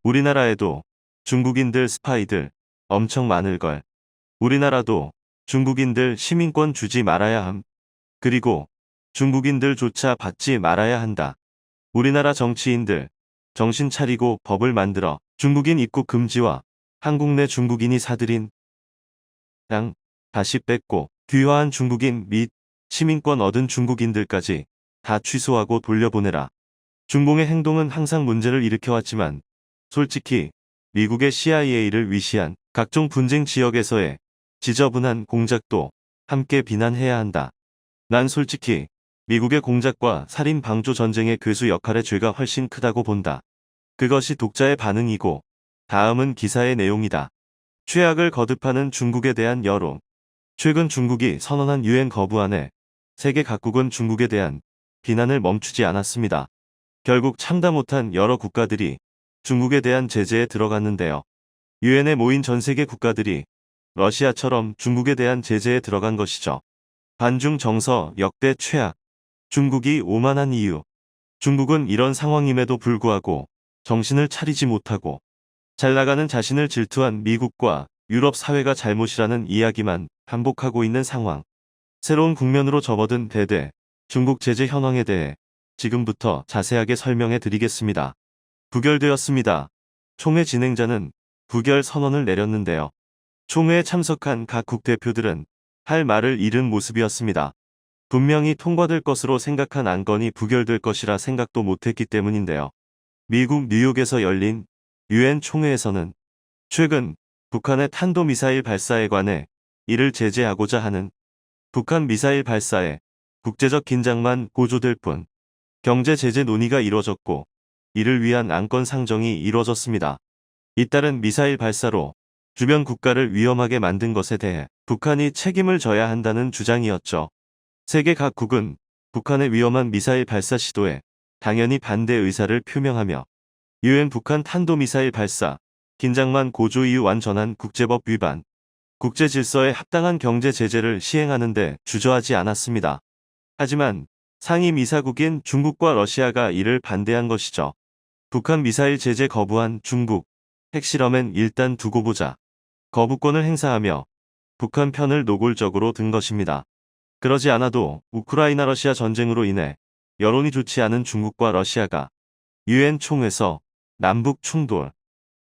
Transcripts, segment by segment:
우리나라에도 중국인들 스파이들 엄청 많을걸. 우리나라도 중국인들 시민권 주지 말아야 함. 그리고 중국인들조차 받지 말아야 한다. 우리나라 정치인들 정신 차리고 법을 만들어 중국인 입국 금지와 한국 내 중국인이 사들인 땅 다시 뺏고 귀화한 중국인 및 시민권 얻은 중국인들까지 다 취소하고 돌려보내라. 중공의 행동은 항상 문제를 일으켜왔지만 솔직히 미국의 CIA를 위시한 각종 분쟁 지역에서의 지저분한 공작도 함께 비난해야 한다. 난 솔직히 미국의 공작과 살인 방조 전쟁의 괴수 역할의 죄가 훨씬 크다고 본다. 그것이 독자의 반응이고 다음은 기사의 내용이다. 최악을 거듭하는 중국에 대한 여론. 최근 중국이 선언한 유엔 거부안에 세계 각국은 중국에 대한 비난을 멈추지 않았습니다. 결국 참다 못한 여러 국가들이 중국에 대한 제재에 들어갔는데요. 유엔에 모인 전 세계 국가들이 러시아처럼 중국에 대한 제재에 들어간 것이죠. 반중 정서 역대 최악. 중국이 오만한 이유. 중국은 이런 상황임에도 불구하고 정신을 차리지 못하고 잘 나가는 자신을 질투한 미국과 유럽 사회가 잘못이라는 이야기만 반복하고 있는 상황. 새로운 국면으로 접어든 대대 중국 제재 현황에 대해 지금부터 자세하게 설명해 드리겠습니다. 부결되었습니다. 총회 진행자는 부결 선언을 내렸는데요. 총회에 참석한 각국 대표들은 할 말을 잃은 모습이었습니다. 분명히 통과될 것으로 생각한 안건이 부결될 것이라 생각도 못했기 때문인데요. 미국 뉴욕에서 열린 유엔 총회에서는 최근 북한의 탄도미사일 발사에 관해 이를 제재하고자 하는 북한 미사일 발사에 국제적 긴장만 고조될 뿐 경제 제재 논의가 이뤄졌고 이를 위한 안건 상정이 이뤄졌습니다. 잇따른 미사일 발사로 주변 국가를 위험하게 만든 것에 대해 북한이 책임을 져야 한다는 주장이었죠. 세계 각국은 북한의 위험한 미사일 발사 시도에 당연히 반대 의사를 표명하며 유엔 북한 탄도미사일 발사, 긴장만 고조 이유 완전한 국제법 위반, 국제 질서에 합당한 경제 제재를 시행하는 데 주저하지 않았습니다. 하지만 상임 이사국인 중국과 러시아가 이를 반대한 것이죠. 북한 미사일 제재 거부한 중국, 핵실험엔 일단 두고 보자. 거부권을 행사하며 북한 편을 노골적으로 든 것입니다. 그러지 않아도 우크라이나 러시아 전쟁으로 인해 여론이 좋지 않은 중국과 러시아가 유엔 총회에서 남북 충돌,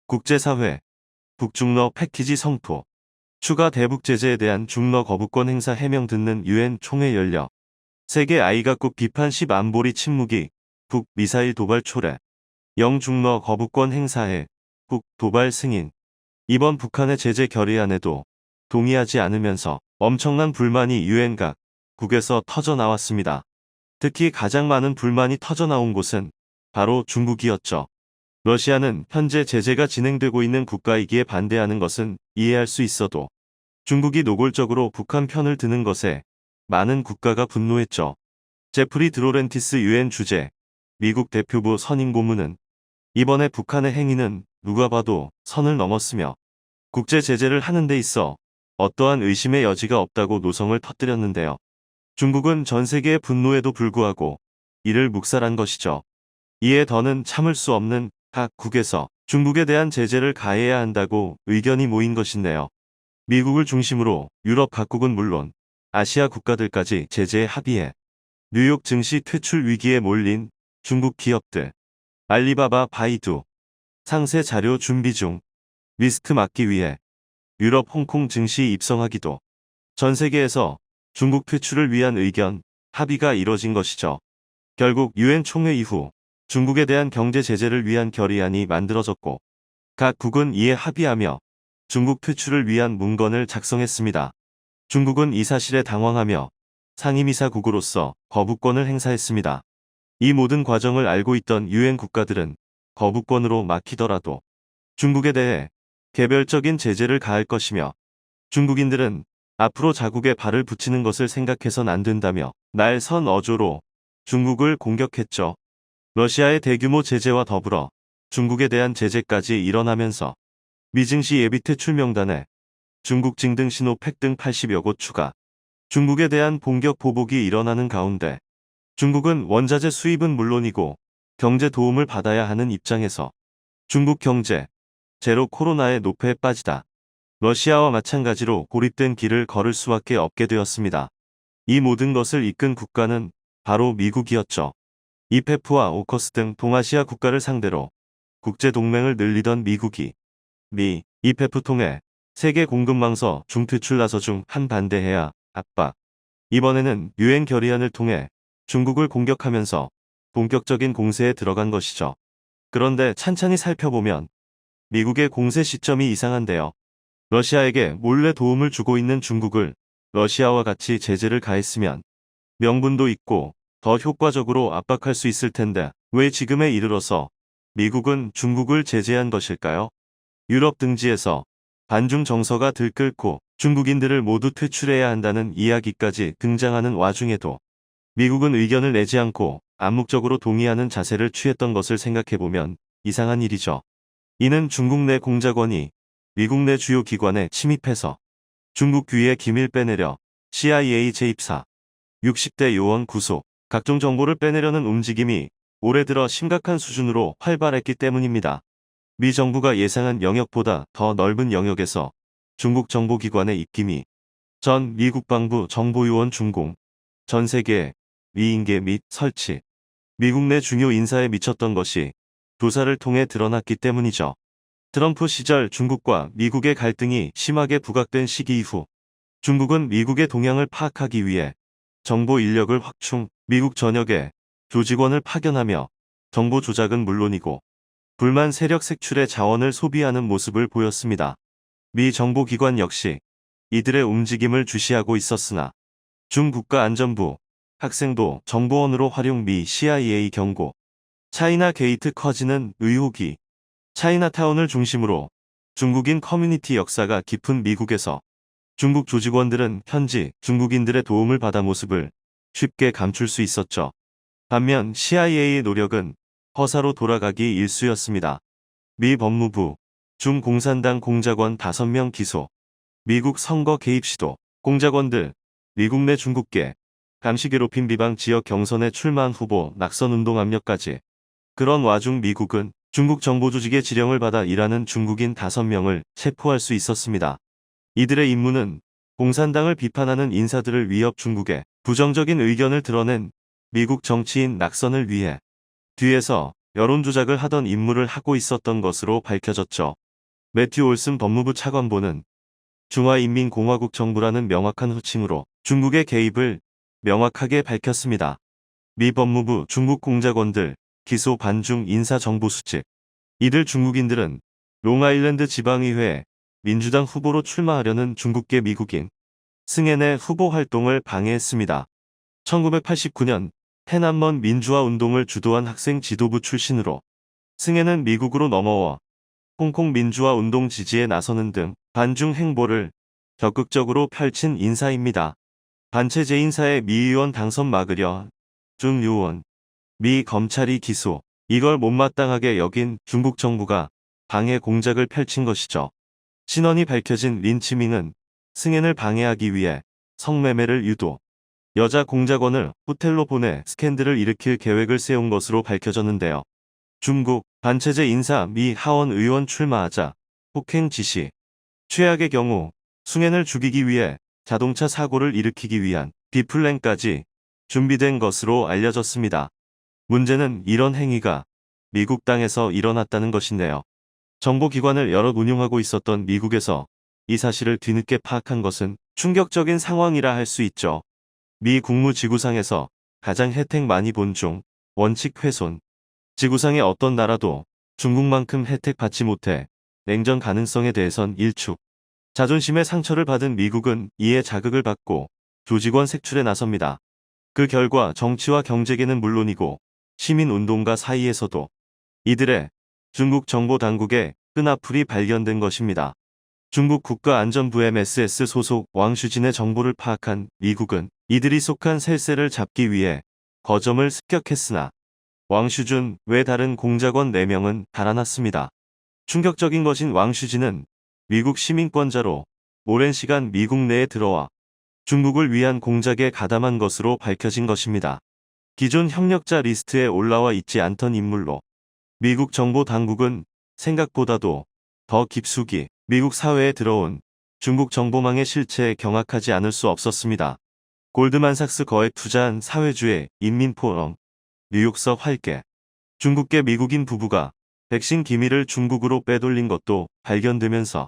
국제사회, 북중러 패키지 성토, 추가 대북 제재에 대한 중러 거부권 행사 해명 듣는 유엔 총회 열려 세계 아이각국 비판 10 안보리 침묵이 북 미사일 도발 초래, 영중러 거부권 행사해 북 도발 승인. 이번 북한의 제재 결의안에도 동의하지 않으면서 엄청난 불만이 유엔 각국에서 터져나왔습니다. 특히 가장 많은 불만이 터져나온 곳은 바로 중국이었죠. 러시아는 현재 제재가 진행되고 있는 국가이기에 반대하는 것은 이해할 수 있어도 중국이 노골적으로 북한 편을 드는 것에 많은 국가가 분노했죠. 제프리 드로렌티스 유엔 주재 미국 대표부 선임 고문은 이번에 북한의 행위는 누가 봐도 선을 넘었으며 국제 제재를 하는 데 있어 어떠한 의심의 여지가 없다고 노성을 터뜨렸는데요. 중국은 전 세계의 분노에도 불구하고 이를 묵살한 것이죠. 이에 더는 참을 수 없는 각국에서 중국에 대한 제재를 가해야 한다고 의견이 모인 것인데요. 미국을 중심으로 유럽 각국은 물론 아시아 국가들까지 제재에 합의해 뉴욕 증시 퇴출 위기에 몰린 중국 기업들, 알리바바 바이두, 상세 자료 준비 중, 리스크 막기 위해 유럽 홍콩 증시 입성하기도 전 세계에서 중국 퇴출을 위한 의견 합의가 이뤄진 것이죠. 결국 유엔 총회 이후 중국에 대한 경제 제재를 위한 결의안이 만들어졌고 각국은 이에 합의하며 중국 퇴출을 위한 문건을 작성했습니다. 중국은 이 사실에 당황하며 상임이사국으로서 거부권을 행사했습니다. 이 모든 과정을 알고 있던 유엔 국가들은 거부권으로 막히더라도 중국에 대해 개별적인 제재를 가할 것이며 중국인들은 앞으로 자국에 발을 붙이는 것을 생각해선 안 된다며 날선 어조로 중국을 공격했죠. 러시아의 대규모 제재와 더불어 중국에 대한 제재까지 일어나면서 미증시 예비 퇴출 명단에 중국 징등 신호팩 등 80여 곳 추가. 중국에 대한 공격 보복이 일어나는 가운데 중국은 원자재 수입은 물론이고 경제 도움을 받아야 하는 입장에서 중국 경제, 제로 코로나의 노폐에 빠지다. 러시아와 마찬가지로 고립된 길을 걸을 수밖에 없게 되었습니다. 이 모든 것을 이끈 국가는 바로 미국이었죠. 이페프와 오커스 등 동아시아 국가를 상대로 국제 동맹을 늘리던 미국이 이페프 통해 세계 공급망서 중퇴출 나서 중 한 반대해야 압박. 이번에는 유엔 결의안을 통해 중국을 공격하면서 본격적인 공세에 들어간 것이죠. 그런데 찬찬히 살펴보면 미국의 공세 시점이 이상한데요. 러시아에게 몰래 도움을 주고 있는 중국을 러시아와 같이 제재를 가했으면 명분도 있고 더 효과적으로 압박할 수 있을 텐데 왜 지금에 이르러서 미국은 중국을 제재한 것일까요? 유럽 등지에서 반중 정서가 들끓고 중국인들을 모두 퇴출해야 한다는 이야기까지 등장하는 와중에도 미국은 의견을 내지 않고 암묵적으로 동의하는 자세를 취했던 것을 생각해보면 이상한 일이죠. 이는 중국 내 공작원이 미국 내 주요 기관에 침입해서 중국 귀에 기밀 빼내려 CIA 재입사, 60대 요원 구속, 각종 정보를 빼내려는 움직임이 올해 들어 심각한 수준으로 활발했기 때문입니다. 미 정부가 예상한 영역보다 더 넓은 영역에서 중국 정보기관의 입김이 전 미 국방부 정보요원 중공, 전 세계 미인계 및 설치, 미국 내 중요 인사에 미쳤던 것이 조사를 통해 드러났기 때문이죠. 트럼프 시절 중국과 미국의 갈등이 심하게 부각된 시기 이후 중국은 미국의 동향을 파악하기 위해 정보 인력을 확충, 미국 전역에 조직원을 파견하며 정보 조작은 물론이고 불만 세력 색출의 자원을 소비하는 모습을 보였습니다. 미 정보기관 역시 이들의 움직임을 주시하고 있었으나 중국가안전부, 학생도 정보원으로 활용 미 CIA 경고, 차이나 게이트 커지는 의혹이 차이나타운을 중심으로 중국인 커뮤니티 역사가 깊은 미국에서 중국 조직원들은 현지 중국인들의 도움을 받아 모습을 쉽게 감출 수 있었죠. 반면 CIA의 노력은 허사로 돌아가기 일쑤였습니다. 미 법무부, 중공산당 공작원 5명 기소, 미국 선거 개입 시도, 공작원들, 미국 내 중국계, 감시 괴롭힘 비방 지역 경선에 출마한 후보 낙선운동 압력까지. 그런 와중 미국은 중국 정보조직의 지령을 받아 일하는 중국인 5명을 체포할 수 있었습니다. 이들의 임무는 공산당을 비판하는 인사들을 위협 중국에 부정적인 의견을 드러낸 미국 정치인 낙선을 위해 뒤에서 여론조작을 하던 임무를 하고 있었던 것으로 밝혀졌죠. 매튜 올슨 법무부 차관보는 중화인민공화국 정부라는 명확한 호칭으로 중국의 개입을 명확하게 밝혔습니다. 미 법무부 중국 공작원들 기소 반중 인사 정보 수집. 이들 중국인들은 롱아일랜드 지방의회 민주당 후보로 출마하려는 중국계 미국인 승엔의 후보 활동을 방해했습니다. 1989년 해남먼 민주화 운동을 주도한 학생 지도부 출신으로 승엔은 미국으로 넘어와 홍콩 민주화 운동 지지에 나서는 등 반중 행보를 적극적으로 펼친 인사입니다. 단체 재인사의 미 의원 당선 막으려 중 요원, 미 검찰이 기소, 이걸 못마땅하게 여긴 중국 정부가 방해 공작을 펼친 것이죠. 신원이 밝혀진 린치밍은 승엔을 방해하기 위해 성매매를 유도, 여자 공작원을 호텔로 보내 스캔들을 일으킬 계획을 세운 것으로 밝혀졌는데요. 중국 단체제 인사 미 하원 의원 출마하자 폭행 지시, 최악의 경우 승엔을 죽이기 위해 자동차 사고를 일으키기 위한 비플랜까지 준비된 것으로 알려졌습니다. 문제는 이런 행위가 미국 땅에서 일어났다는 것인데요. 정보기관을 여럿 운용하고 있었던 미국에서 이 사실을 뒤늦게 파악한 것은 충격적인 상황이라 할 수 있죠. 미 국무지구상에서 가장 혜택 많이 본 중 원칙 훼손. 지구상의 어떤 나라도 중국만큼 혜택 받지 못해 냉전 가능성에 대해선 일축. 자존심의 상처를 받은 미국은 이에 자극을 받고 조직원 색출에 나섭니다. 그 결과 정치와 경제계는 물론이고 시민운동가 사이에서도 이들의 중국 정보당국의 끈앞풀이 발견된 것입니다. 중국 국가안전부 MSS 소속 왕슈진의 정보를 파악한 미국은 이들이 속한 셀세를 잡기 위해 거점을 습격했으나 왕슈준 외 다른 공작원 4명은 달아났습니다. 충격적인 것인 왕슈진은 미국 시민권자로 오랜 시간 미국 내에 들어와 중국을 위한 공작에 가담한 것으로 밝혀진 것입니다. 기존 협력자 리스트에 올라와 있지 않던 인물로 미국 정보 당국은 생각보다도 더 깊숙이 미국 사회에 들어온 중국 정보망의 실체에 경악하지 않을 수 없었습니다. 골드만삭스 거액 투자한 사회주의 인민포럼, 뉴욕서 활개, 중국계 미국인 부부가 백신 기밀을 중국으로 빼돌린 것도 발견되면서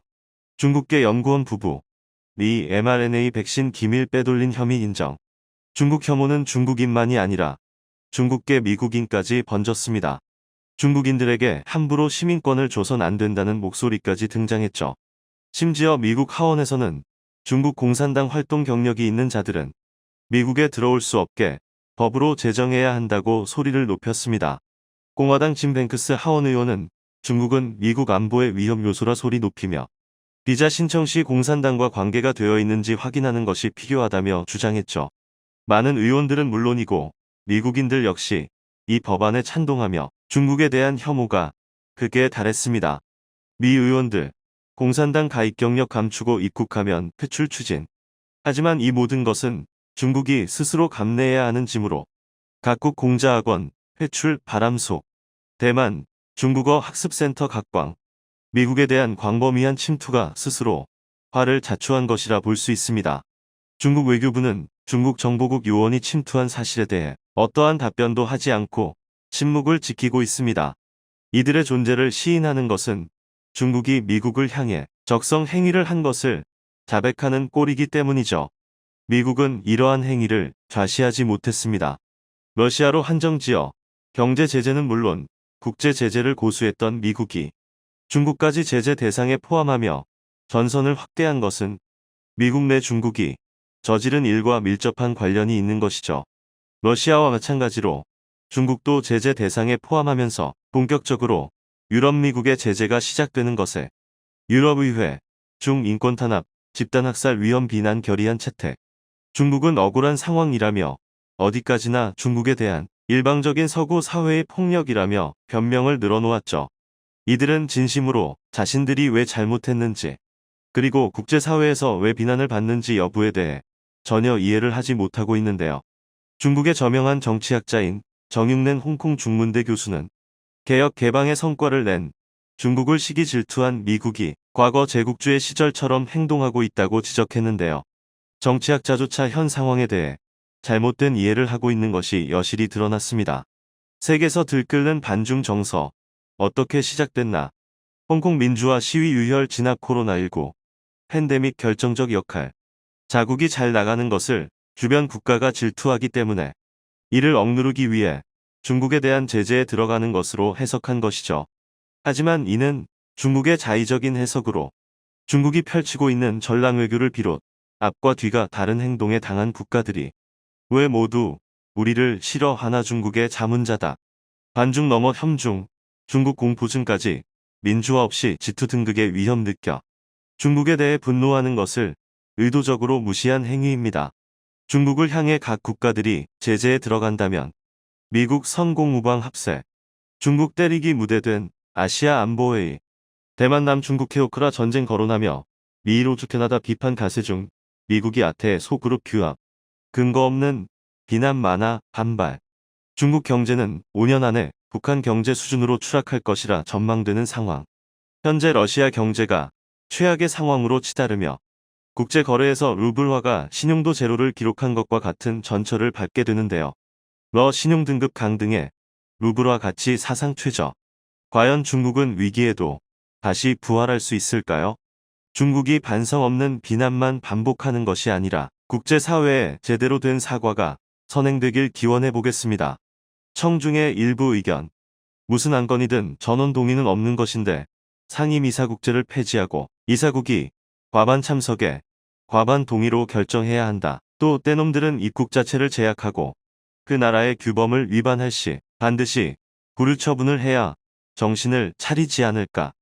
중국계 연구원 부부, 미 mRNA 백신 기밀 빼돌린 혐의 인정. 중국 혐오는 중국인만이 아니라 중국계 미국인까지 번졌습니다. 중국인들에게 함부로 시민권을 줘선 안 된다는 목소리까지 등장했죠. 심지어 미국 하원에서는 중국 공산당 활동 경력이 있는 자들은 미국에 들어올 수 없게 법으로 제정해야 한다고 소리를 높였습니다. 공화당 짐 뱅크스 하원 의원은 중국은 미국 안보의 위험 요소라 소리 높이며 비자 신청 시 공산당과 관계가 되어 있는지 확인하는 것이 필요하다며 주장했죠. 많은 의원들은 물론이고 미국인들 역시 이 법안에 찬동하며 중국에 대한 혐오가 극에 달했습니다. 미 의원들, 공산당 가입 경력 감추고 입국하면 퇴출 추진. 하지만 이 모든 것은 중국이 스스로 감내해야 하는 짐으로 각국 공자학원, 회출, 바람속, 대만, 중국어 학습센터 각광, 미국에 대한 광범위한 침투가 스스로 화를 자초한 것이라 볼 수 있습니다. 중국 외교부는 중국 정보국 요원이 침투한 사실에 대해 어떠한 답변도 하지 않고 침묵을 지키고 있습니다. 이들의 존재를 시인하는 것은 중국이 미국을 향해 적성 행위를 한 것을 자백하는 꼴이기 때문이죠. 미국은 이러한 행위를 좌시하지 못했습니다. 러시아로 한정지어 경제 제재는 물론 국제 제재를 고수했던 미국이 중국까지 제재 대상에 포함하며 전선을 확대한 것은 미국 내 중국이 저지른 일과 밀접한 관련이 있는 것이죠. 러시아와 마찬가지로 중국도 제재 대상에 포함하면서 본격적으로 유럽 미국의 제재가 시작되는 것에 유럽의회, 중인권탄압, 집단학살 위험 비난 결의안 채택. 중국은 억울한 상황이라며 어디까지나 중국에 대한 일방적인 서구 사회의 폭력이라며 변명을 늘어놓았죠. 이들은 진심으로 자신들이 왜 잘못했는지 그리고 국제사회에서 왜 비난을 받는지 여부에 대해 전혀 이해를 하지 못하고 있는데요. 중국의 저명한 정치학자인 정육낸 홍콩 중문대 교수는 개혁 개방의 성과를 낸 중국을 시기 질투한 미국이 과거 제국주의 시절처럼 행동하고 있다고 지적했는데요. 정치학자조차 현 상황에 대해 잘못된 이해를 하고 있는 것이 여실히 드러났습니다. 세계에서 들끓는 반중 정서, 어떻게 시작됐나? 홍콩 민주화 시위 유혈 진압 코로나19, 팬데믹 결정적 역할. 자국이 잘 나가는 것을 주변 국가가 질투하기 때문에 이를 억누르기 위해 중국에 대한 제재에 들어가는 것으로 해석한 것이죠. 하지만 이는 중국의 자의적인 해석으로 중국이 펼치고 있는 전랑외교를 비롯 앞과 뒤가 다른 행동에 당한 국가들이 왜 모두 우리를 싫어하나 중국의 자문자다. 반중 넘어 혐중, 중국 공포증까지 민주화 없이 지투 등극의 위험 느껴 중국에 대해 분노하는 것을 의도적으로 무시한 행위입니다. 중국을 향해 각 국가들이 제재에 들어간다면 미국 선공무방 합세, 중국 때리기 무대된 아시아 안보회의, 대만 남중국 헤오크라 전쟁 거론하며 미일 호주 캐나다 비판 가세 중 미국이 아태 소그룹 규합, 근거 없는 비난 만화 반발. 중국 경제는 5년 안에 북한 경제 수준으로 추락할 것이라 전망되는 상황. 현재 러시아 경제가 최악의 상황으로 치달으며 국제 거래에서 루블화가 신용도 제로를 기록한 것과 같은 전철을 밟게 되는데요. 러 신용 등급 강등에 루블화 가치 사상 최저. 과연 중국은 위기에도 다시 부활할 수 있을까요? 중국이 반성 없는 비난만 반복하는 것이 아니라 국제사회에 제대로 된 사과가 선행되길 기원해 보겠습니다. 청중의 일부 의견. 무슨 안건이든 전원 동의는 없는 것인데 상임이사국제를 폐지하고 이사국이 과반 참석에 과반 동의로 결정해야 한다. 또 떼놈들은 입국 자체를 제약하고 그 나라의 규범을 위반할 시 반드시 불유 처분을 해야 정신을 차리지 않을까.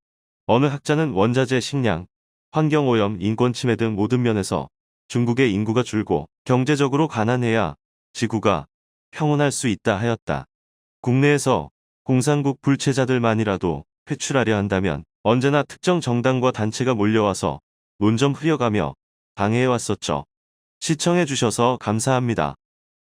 어느 학자는 원자재 식량, 환경오염, 인권침해 등 모든 면에서 중국의 인구가 줄고 경제적으로 가난해야 지구가 평온할 수 있다 하였다. 국내에서 공산국 불체자들만이라도 회출하려 한다면 언제나 특정 정당과 단체가 몰려와서 논점 흐려가며 방해해왔었죠. 시청해주셔서 감사합니다.